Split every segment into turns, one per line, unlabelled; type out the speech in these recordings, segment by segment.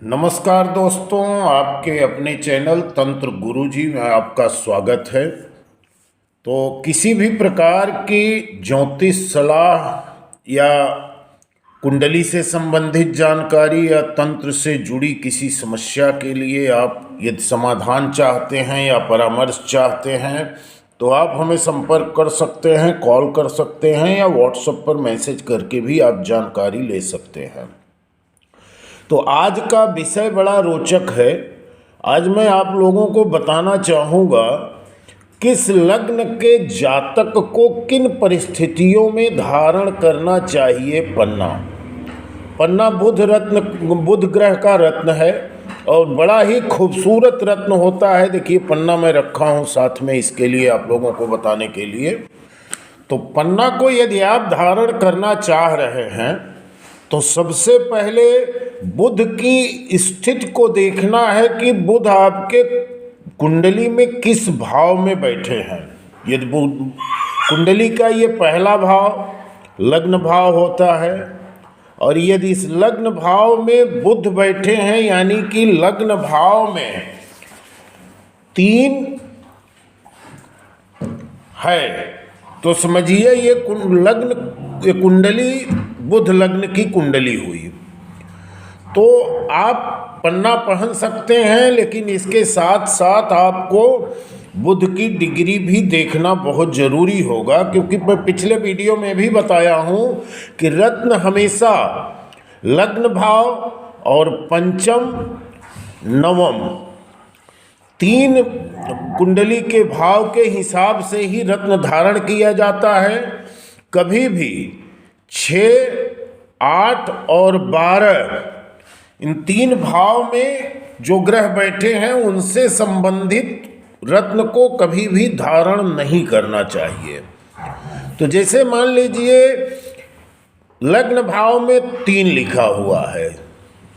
नमस्कार दोस्तों, आपके अपने चैनल तंत्र गुरुजी में आपका स्वागत है। तो किसी भी प्रकार की ज्योतिष सलाह या कुंडली से संबंधित जानकारी या तंत्र से जुड़ी किसी समस्या के लिए आप यदि समाधान चाहते हैं या परामर्श चाहते हैं तो आप हमें संपर्क कर सकते हैं, कॉल कर सकते हैं या व्हाट्सएप पर मैसेज करके भी आप जानकारी ले सकते हैं। तो आज का विषय बड़ा रोचक है। आज मैं आप लोगों को बताना चाहूँगा किस लग्न के जातक को किन परिस्थितियों में धारण करना चाहिए पन्ना। पन्ना बुध ग्रह का रत्न है और बड़ा ही खूबसूरत रत्न होता है। देखिए, पन्ना मैं रखा हूँ साथ में इसके लिए, आप लोगों को बताने के लिए। तो पन्ना को यदि आप धारण करना चाह रहे हैं तो सबसे पहले बुध की स्थिति को देखना है कि बुध आपके कुंडली में किस भाव में बैठे हैं। यदि कुंडली का ये पहला भाव लग्न भाव होता है और यदि इस लग्न भाव में बुध बैठे हैं यानी कि लग्न भाव में 3 है तो समझिए ये कुंडली बुध लग्न की कुंडली हुई। तो आप पन्ना पहन सकते हैं, लेकिन इसके साथ साथ आपको बुध की डिग्री भी देखना बहुत ज़रूरी होगा, क्योंकि मैं पिछले वीडियो में भी बताया हूँ कि रत्न हमेशा लग्न भाव और पंचम नवम 3 कुंडली के भाव के हिसाब से ही रत्न धारण किया जाता है। कभी भी 6, 8 और 12 इन 3 भाव में जो ग्रह बैठे हैं उनसे संबंधित रत्न को कभी भी धारण नहीं करना चाहिए। तो जैसे मान लीजिए लग्न भाव में 3 लिखा हुआ है,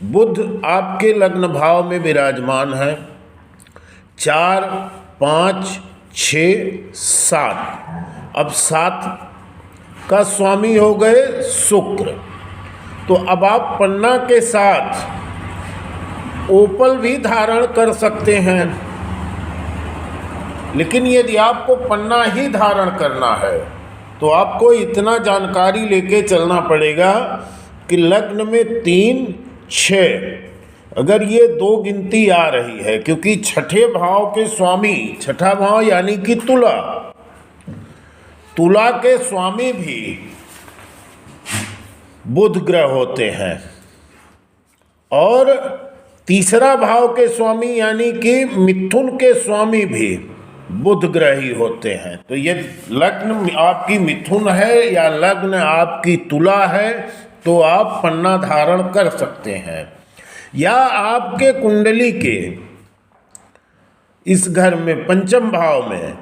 बुध आपके लग्न भाव में विराजमान है, 4, 5, 6, 7। अब 7 का स्वामी हो गए शुक्र। तो अब आप पन्ना के साथ ओपल भी धारण कर सकते हैं, लेकिन यदि आपको पन्ना ही धारण करना है तो आपको इतना जानकारी लेके चलना पड़ेगा कि लग्न में 3, 6 अगर ये 2 गिनती आ रही है, क्योंकि छठे भाव के स्वामी, छठा भाव यानी कि तुला के स्वामी भी बुध ग्रह होते हैं और तीसरा भाव के स्वामी यानी कि मिथुन के स्वामी भी बुध ग्रह ही होते हैं। तो ये लग्न आपकी मिथुन है या लग्न आपकी तुला है तो आप पन्ना धारण कर सकते हैं, या आपके कुंडली के इस घर में पंचम भाव में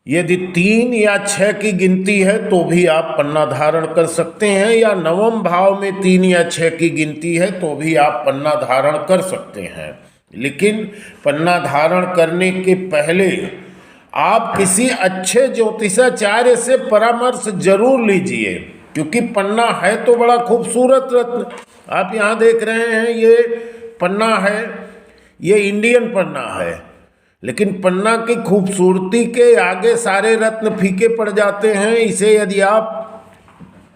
यदि 3 या 6 की गिनती है तो भी आप पन्ना धारण कर सकते हैं, या नवम भाव में 3 या 6 की गिनती है तो भी आप पन्ना धारण कर सकते हैं। लेकिन पन्ना धारण करने के पहले आप किसी अच्छे ज्योतिषाचार्य से परामर्श जरूर लीजिए, क्योंकि पन्ना है तो बड़ा खूबसूरत रत्न। आप यहाँ देख रहे हैं ये पन्ना है, ये इंडियन पन्ना है, लेकिन पन्ना की खूबसूरती के आगे सारे रत्न फीके पड़ जाते हैं। इसे यदि आप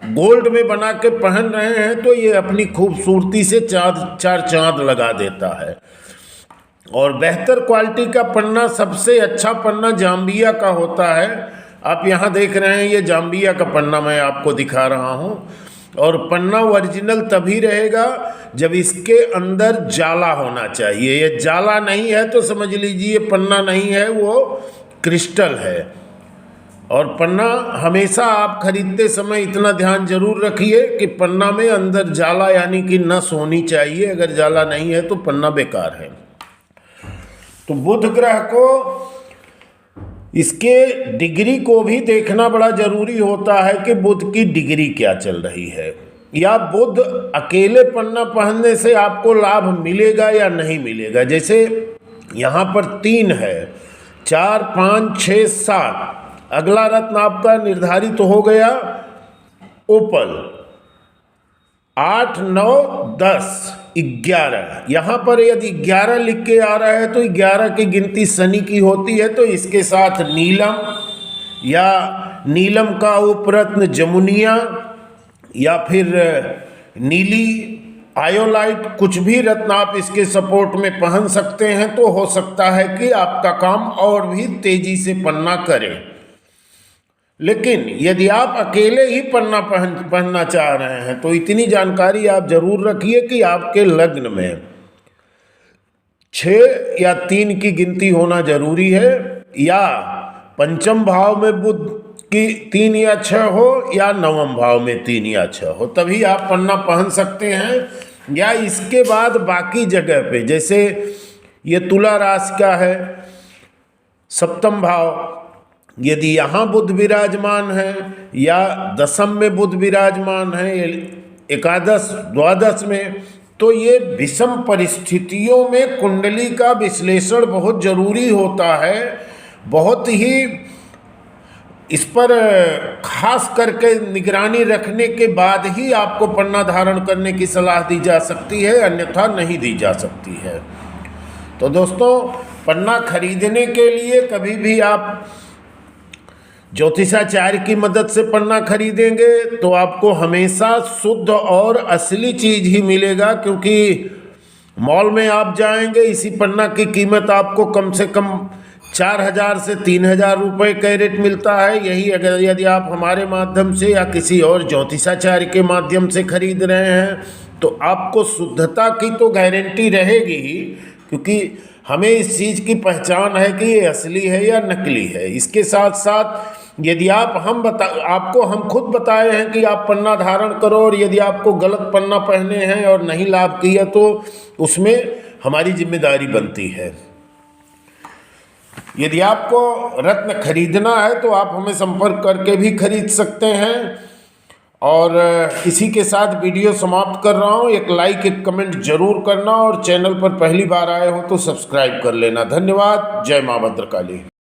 गोल्ड में बना के पहन रहे हैं तो ये अपनी खूबसूरती से 4 चांद लगा देता है। और बेहतर क्वालिटी का पन्ना, सबसे अच्छा पन्ना जाम्बिया का होता है। आप यहाँ देख रहे हैं ये जाम्बिया का पन्ना मैं आपको दिखा रहा हूँ। और पन्ना ओरिजिनल तभी रहेगा जब इसके अंदर जाला होना चाहिए। ये जाला नहीं है तो समझ लीजिए पन्ना नहीं है, वो क्रिस्टल है। और पन्ना हमेशा आप खरीदते समय इतना ध्यान जरूर रखिए कि पन्ना में अंदर जाला यानी कि नस होनी चाहिए। अगर जाला नहीं है तो पन्ना बेकार है। तो बुध ग्रह को इसके डिग्री को भी देखना बड़ा जरूरी होता है कि बुध की डिग्री क्या चल रही है, या बुध अकेले पन्ना पहनने से आपको लाभ मिलेगा या नहीं मिलेगा। जैसे यहाँ पर 3 है, 4, 5, 6, 7। अगला रत्न आपका निर्धारित हो गया ओपल। 8, 9, 10 11। यहाँ पर यदि 11 लिख के आ रहा है तो 11 की गिनती शनि की होती है, तो इसके साथ नीलम या नीलम का उपरत्न जमुनिया या फिर नीली आयोलाइट, कुछ भी रत्न आप इसके सपोर्ट में पहन सकते हैं, तो हो सकता है कि आपका काम और भी तेजी से पन्ना करे। लेकिन यदि आप अकेले ही पन्ना पहनना चाह रहे हैं तो इतनी जानकारी आप जरूर रखिए कि आपके लग्न में 6 या 3 की गिनती होना जरूरी है, या पंचम भाव में बुध की 3 या 6 हो, या नवम भाव में 3 या 6 हो, तभी आप पन्ना पहन सकते हैं। या इसके बाद बाकी जगह पे, जैसे ये तुला राशि का है सप्तम भाव, यदि यहाँ बुध विराजमान है या दशम में बुध विराजमान है, एकादश द्वादश में, तो ये विषम परिस्थितियों में कुंडली का विश्लेषण बहुत जरूरी होता है। बहुत ही इस पर खास करके निगरानी रखने के बाद ही आपको पन्ना धारण करने की सलाह दी जा सकती है, अन्यथा नहीं दी जा सकती है। तो दोस्तों, पन्ना खरीदने के लिए कभी भी आप ज्योतिषाचार्य की मदद से पन्ना खरीदेंगे तो आपको हमेशा शुद्ध और असली चीज ही मिलेगा, क्योंकि मॉल में आप जाएंगे, इसी पन्ना की कीमत आपको कम से कम 4,000 से 3,000 रुपये कैरेट मिलता है। यही अगर यदि आप हमारे माध्यम से या किसी और ज्योतिषाचार्य के माध्यम से खरीद रहे हैं तो आपको शुद्धता की तो गारंटी रहेगी ही, क्योंकि हमें इस चीज़ की पहचान है कि ये असली है या नकली है। इसके साथ साथ यदि आपको हम खुद बताए हैं कि आप पन्ना धारण करो, और यदि आपको गलत पन्ना पहने हैं और नहीं लाभ किया तो उसमें हमारी जिम्मेदारी बनती है। यदि आपको रत्न खरीदना है तो आप हमें संपर्क करके भी खरीद सकते हैं। और इसी के साथ वीडियो समाप्त कर रहा हूँ। एक लाइक, एक कमेंट जरूर करना, और चैनल पर पहली बार आए हो तो सब्सक्राइब कर लेना। धन्यवाद। जय मां भद्रकाली।